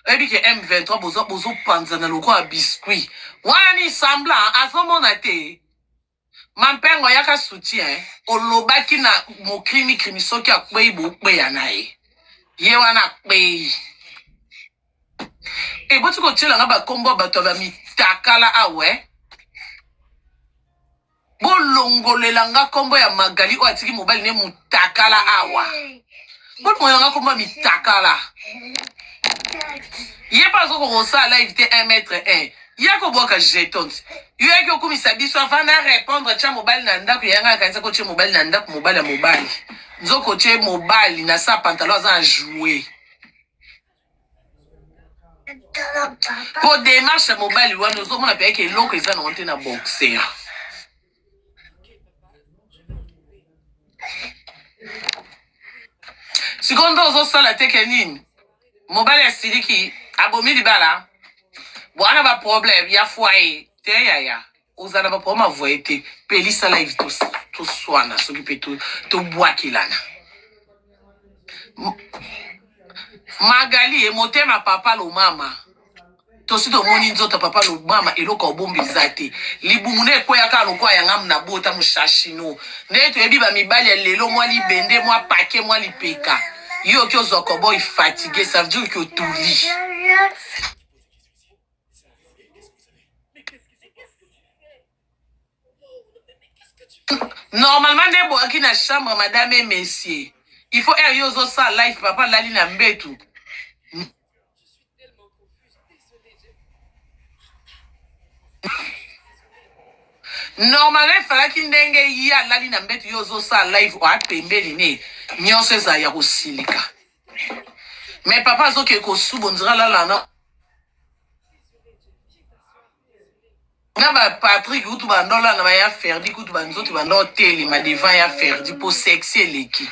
Ebi ke M23 bozo panza na loko a biscuit. Wana ni semblant azomona te. Mampengo yaka soutien. Olobaki na mo crimi soki akwei brokwe ya na ye. Ye wana kwei. Boti ko tshela nga ba kombo bato ba mitakala awe. Bolongolela nga kombo ya Magali o atiki mobali ne mutakala awa. Bolongolela nga kombo mitakala. Ye pas ko rosa live te 1m1. Yako boka jetons. Yaki okumisa biso avant na répondre cha mobali na ndako yanga kanisa ko che mobali na ndako mobali ya mobali. Nzoko che mobali na sa pantalon za jouer. Po démarche mobali wana zo mona pe ke loko eza na onte na boxer. Secondo ozo sala teke nini mobali ya siliki abomi libala bwana ba problème ya foyer te ya ozana ba problème voyer te pelisa live to swana soki pe to bwakilana Magali motema papa lo mama tosito moni nzoto papa lo mama eloko obombi zate libumune kwya ka lokwa ya ngam na bota mushashino neto ebiba mibali ya lelo mwa libende mwa pake mwa lipeka yo kyo zoko boy fatigué ça veut dire que tuli normalement ndebo aki na chambre madame et messieurs il faut yo zo sa life papa lali na mbetu. Normalement il fallait qu'il ndenge ya lali na mbetu yozo sa live o apembeli ne nyonso za ya kosilika mais papa zo ke ko subondira la na ba Patrick utu bandola na ba ya ferdi kutu banzotu bando tele ma devant ya ferdi pour sexy leki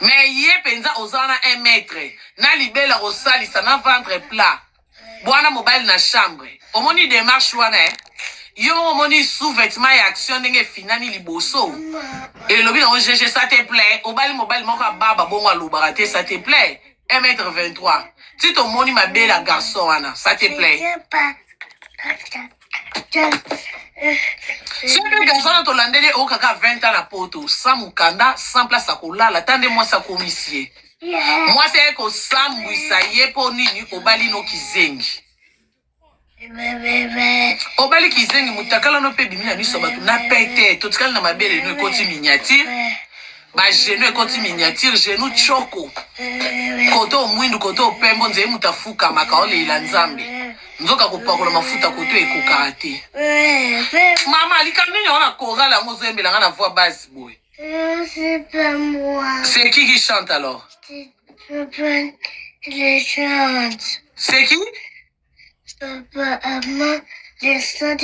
mais ye penza ozana 1 mètre na libela osalisa na ventre plat bwana mobile na chambre omoni démarche wana yo moni sous-vêtement et action ndenge finani liboso et lobi na GG ça te plaît obali mobile moko baba bongo alobaka te ça te plaît 1m23 si to moni ma belle garçon wana ça te plaît si le garçon to landele o kaka 20 ans na poto sans mukanda sans place à kolala tande moi ça komisie moi c'est ko sambwisa ye po nini obali no kizengi obali kizengi mutakala no pe bimina biso batu na pete totikala na mabele no ekoti miniature ba genou ekoti miniature genou choko koto mwindu koto pembo nze mutafuka makaole ila nzambe nzoka kopakola mafuta koto ekoka te mama likambi nyona korala ngo zembela nga na voix basse boy Non, c'est pas moi. C'est qui chante alors? C'est papa les chante. C'est qui? Papa, maman, les chante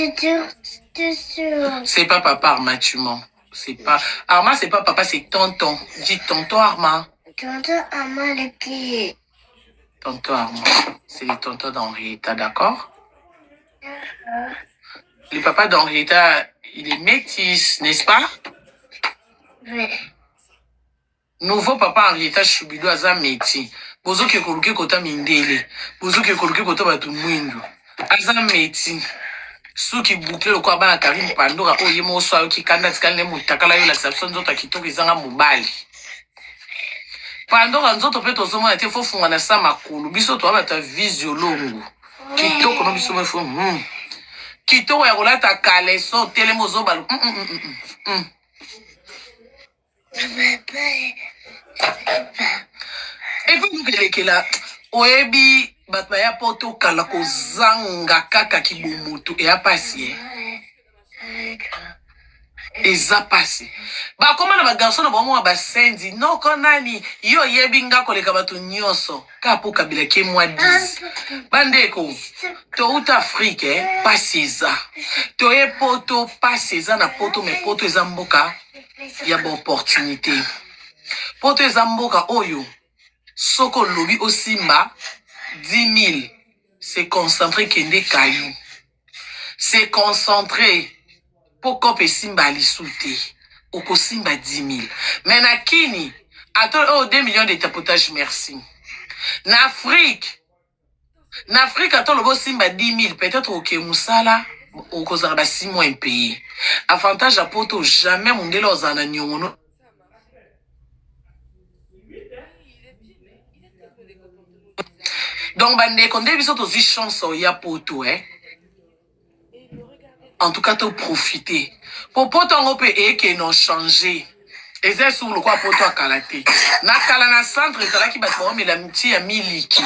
sûr. C'est pas papa Arma, tu mens. C'est pas... Arma, c'est pas papa, c'est tonton. Dis tonton Arma. Tonton Arma, le qui? Tonton Arma. C'est le tonton d'Henrietta, d'accord? Le papa d'Henrietta, il est métis, n'est-ce pas? Oui. Nouveau papa Henrietta Choubido aza métis. Bozo ke koluke kota mindele. Bozo ke koluke kota batu mwindu. Aza métis. Soki boucle le kwa bana Karim Pandora o yemo so ayo ki kanda tikali ne mutakala yo la exception nzoto kitoko izanga mobali. Pandora nzoto pe to somo ete fo funga na sa makulu biso to abata visio longo. Kitoko no biso me fo kitoko ya kolata kale so telemo zo balu. Et puis nous kelekela oyebi batma ya poto kala ko zanga kaka kibomoto e apasi eza pasi ba koma na ba garçon na bomo ba sendi no konani yo yebi nga koleka batu nyonso ka po kabila ke mwa 10 bandeko to uta Afrique pasi eza to e poto pasi eza na poto me poto eza mboka ya ba opportunité poto eza mboka oyo soko lobi osimba 10 000 c'est concentré kende kayu c'est concentré poko pe simba lisuté oko simba 10 000 mais na kini ato 2 millions de tapotage merci na Afrique ato lobo simba 10 000 peut-être oke musala oko zara ba 6 mois impayé avantage à poto jamais mundelo ozana nyongono. Donc, quand on a chance, il y a pour tout, hein. En tout cas, tu profiter. Pour on peut et qui n'ont changé. Et c'est sur le quoi pour toi, Kalaté. Na Kalana centre, c'est qui va te mais l'amitié a mis liki.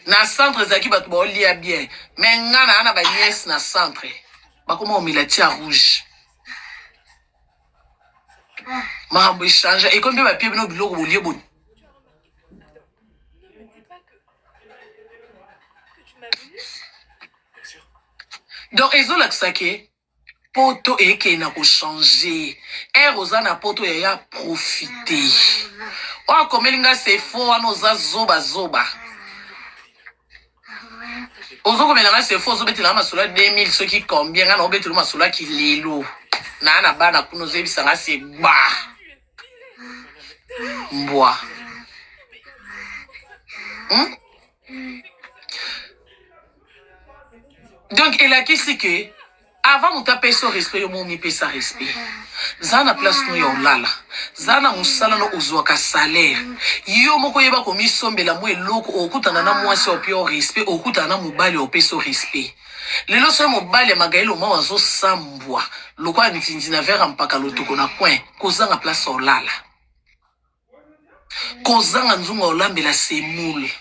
Na centre, c'est qui va te lier bien. Mais n'a pas nièce na centre. Bah, comment on met la tia rouge? Ma bon change. Et comme tu vas pied, nous, biloko, lié, bon. Donc, ils ont l'accès poto et qui n'a pas changé. Et Rosanna poto y a profité. Oh, comme il c'est faux, on a zoba. Ozo comme il c'est faux, on a ma sola 2000, ceux qui combien, on a ma sola qui lelo. Na bana kuno zebi sanga c'est bas. Bois. Donc, elle a dit que avant mon tapé son respect, mon mi pe sa respect. Zana place no yo lala. Zana musala no uzwaka salaire. Yo moko yeba ko mi sombela mo eloko okutana na mwasi o pio respect, okutana na mobali o peso respect. Lelo so mobali magailo mo wazo sambwa. Lokwa ntinzi na vera mpaka lotoko na coin. Kozanga place o lala. Kozanga nzunga olambela semoule.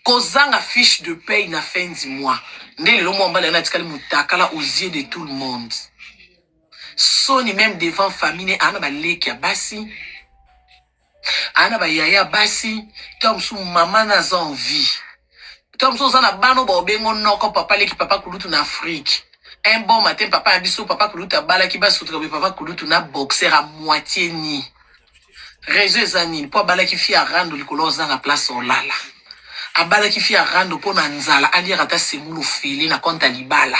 Kozanga fiche de paye na fin du mois. Ndele lo mwambala na tikali mutakala aux yeux de tout le monde. Soni même devant famille ana ba leki ya basi. Ana ba yaya basi, tom su mama na envie. Tom so na bano ba obengo noko papa leki papa kulutu na Afrique. Un bon matin papa abiso papa kulutu bala ki ba sotra papa kulutu na boxer à moitié ni. Réseau ezani po bala ki fi arando likolo za na place olala. Abala ki fi arando po na nzala ali rata semulu fili na konta libala.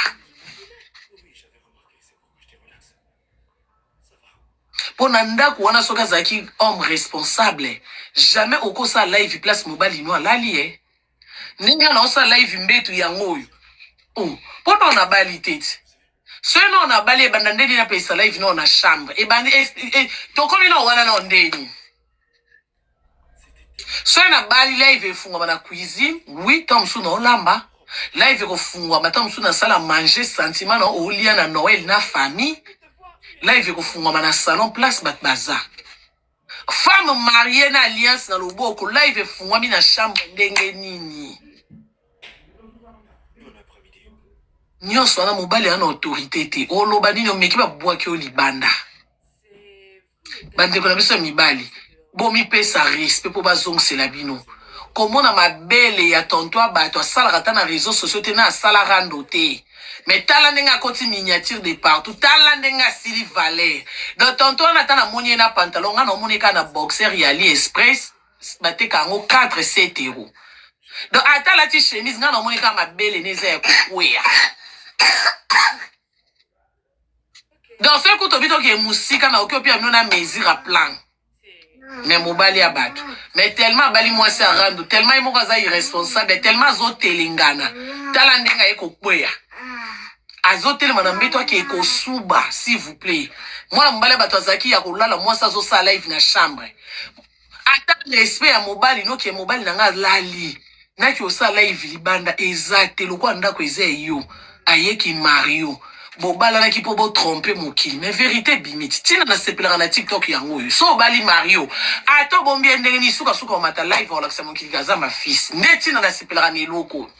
Po na ndaku wana soka zaki homme responsable. Jamais okosa live place mobile ino alali Ninga na osa live mbetu ya ngoyo. Po na bali tete. Seno na bali banda ndeni na pesa live no na chambre. E bandi tokoli no wana na ndeni. Soit na bali live fungwa na cuisine, oui, tom sou na olamba. Live ko fungwa ba tom sou na sala manger sentiment na olia na Noël na famille. Live ko fungwa na salon place bat baza. Femme mariée na alliance na loboko, live fungwa mi na chambre ndenge nini. Nyonso na mobali ana autorité te. Oloba nini omeki ba bwaki o libanda. bandeko na biso mibali bomipesa respect mpo bazongisela bino komona mabele ya tonto ya bato asalaka ata na réseaux sociaux te na asala rando te mais tala ndenge akoti miniature de partout tala ndenge asili valeur donc tonto wana ata namoni ye na pantalon nga naomoni kaka na boxer ya AliExpress bateka yango 4-7 euros donc ata alati chemise nga naomoni kaka mabele ne eza ya kokwea donc soki kutobi toke musika na oki opia bino na mesure à plan mais mobali ya bato mais tellement abali mwasi ya rando tellement ye moko aza irresponsable tellement azotelengana tala ndenge aye kokwea azotelema na mbeto ake ekosuba s'il vous plaît mwana mobali ya bato azalaki ya kolala mwasi azosala live na chambre ata respect ya mobali noki ya mobali nanga alali naki osala live libanda eza te lokwa ndako eza yo ayeki mario bobalanaki mpo botrompe mokili mais vérité bimiti ntina nasepelaka na tiktok yango oyo so obali mario ata obombi ye ndenge nini sukasuka omata live olakisa mokili kaza mafisi nde ntina nasepelaka na eloko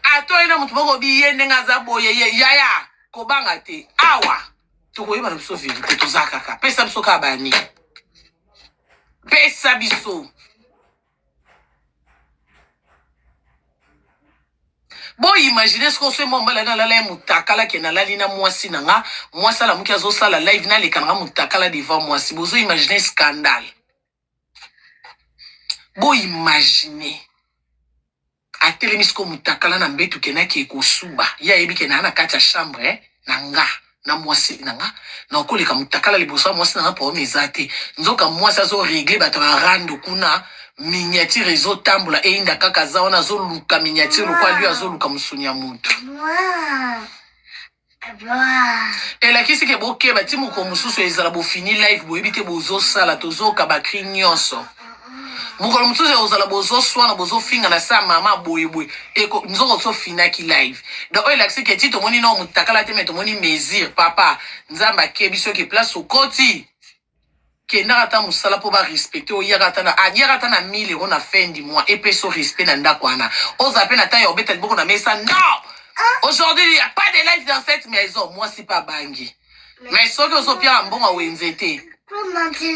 ata oyena motu bokobi ye ndenge aza boye ye yaya kobanga te awa tokoyeba na biso vérité toza kaka pesa biso kaka bani pesa biso bo imagine ce qu'on se mombala na lala mutakala ke na lali na mwasi nanga mwasi ala muki azosala live na leka nga mutakala devant mwasi bozo imagine scandale bo imagine atelemi siko mutakala na mbetu ke na ke kosuba ya yebi ke na kati ya chambre nanga na mwasi nanga na okoleka mutakala liboso mwasi nanga po mezate nzoka mwasi azo régler bato ba rando kuna miniature ezotambola eyinda kaka aza wana azoluka miniature lokwa lui azoluka mosuni ya motu elakisi ke bokeba ti moko mosusu ezala bofini live boyebi te bozosala tozoka bakri nyonso mokolo mosusu ozala bozoswana bozofinga na sa mama boyeboye nzoko tofinaki live donc oyo elakisi ke ti tomoni na motakala te me tomoni mesure papa nzambe akebi soki place okoti kendaka ata mosala mpo barespecte oyaka ata na 1000 euros na fin du mois epeso respect na ndako wana oza mpe na ntan ya obeta liboko na mesa non aujourd'hui il n'y a pas de live dans cette maison mwasi mpe abangi mais soki ozopiaka mbongo awenze te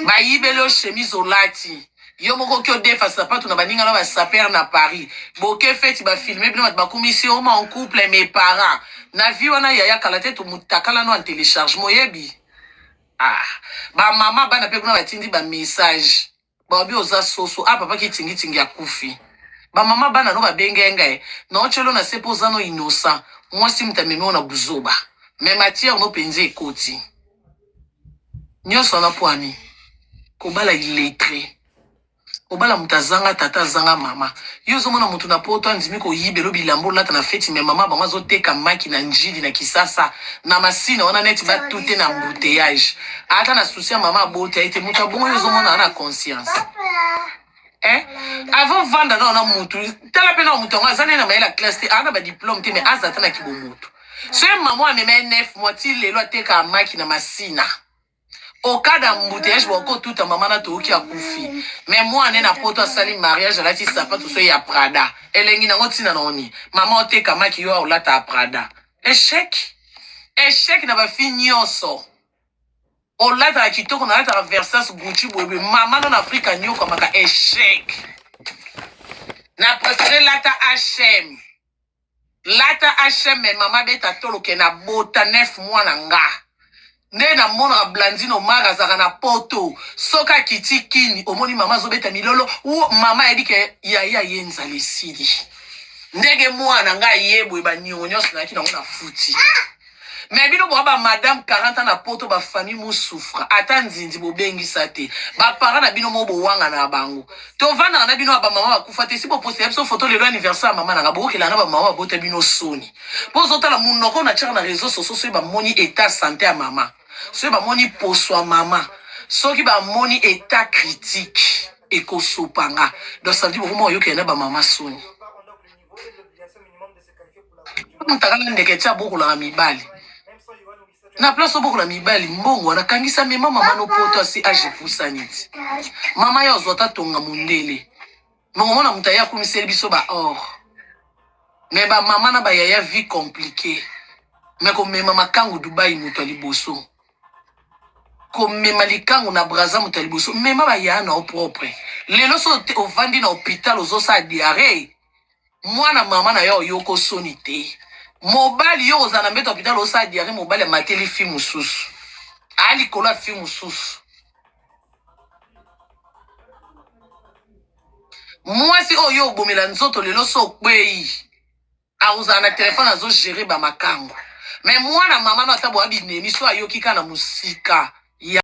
bayibeli yo chemise olati yo moko oki odefa sapato na baninga na basaper na Paris boke feti bafilme bino bato bakumisi oma en couple mes parents na vi wana yaya kala te tomutakala no en téléchargement oyebi ba mama bana pe kuna batindi ba message babi oza soso papa ki tingi ya kufi ba mama bana no babengenga na ochelo na sepoza no innocent mwasi mtameme na buzoba mais matière no penze ekoti nyoso na poani kobala illettré obala mutazanga tata zanga mama yo zomona mutu na poto andimi ko yibelo bilambo lata na feti me mama bango azoteka maki na njili na kisasa na masina wana neti batute na embouteillage ata na souci ya mama bote ite mutu bongo yo zomona na conscience avant vanda na mutu tala pe na mutu ngo azane na maila classe te ana ba diplôme te me azata na kibo mutu so mama ameme 9 mois ti lelo ateka maki na masina au cas d'embouteillage boko tout a maman na toki akufi mais moi ane na poto asali mariage alati sapato so ya Prada elengi nango tina noni mama oteka maki yo olata Prada échec na ba fi nyonso olata kitoko na lata Versace Gucci bobe mama na Afrika nyoko maka échec na préféré lata HM mais mama beta toloke na bota 9 mois na nga nde na mona Blandino Mara zaka na poto soka kitikini omoni mama zobeta milolo mama edike yaya yenza lesidi ndege mwana nga yebwe ba nyonyo na kina na futi mais bino ba madame 40 ans na poto ba famille mo souffre ata nzinzi bobengi sate ba parents na bino mo bo wanga na bango to vana na bino ba mama ba kufa te si bo poster so photo le anniversaire mama na bo kila na ba mama bota bino soni pozo tala munoko na tchaka na réseaux sociaux so ba moni état santé à mama so ba moni poswa mama so ki ba moni état critique ekosopanga donc ça veut dire vraiment yo ke na ba mama soni mtakala ndeke tia boko la mibali na place boko la mibali mbongo wana kangisa me mama no poto asi age pusaniti mama yo zota tonga mundele mongo mona mutaya kumiseli biso ba or mais ba mama na ba yaya vie compliquée mais comme mama kangu Dubai muto liboso komema likango na braza moto ya liboso mema baya na propre lelo so ovandi na hôpital ozosa diarrhée mwana mama na yo yoko soni te mobali yo ozana mbeto hôpital ozosa diarrhée mobali amateli fi mosusu ali kola fi mosusu mwasi oyo obomela nzoto lelo so kwei auzana na telefone azo gérer ba makango mais mwana mama na tabo abinemi so ayoki kana musika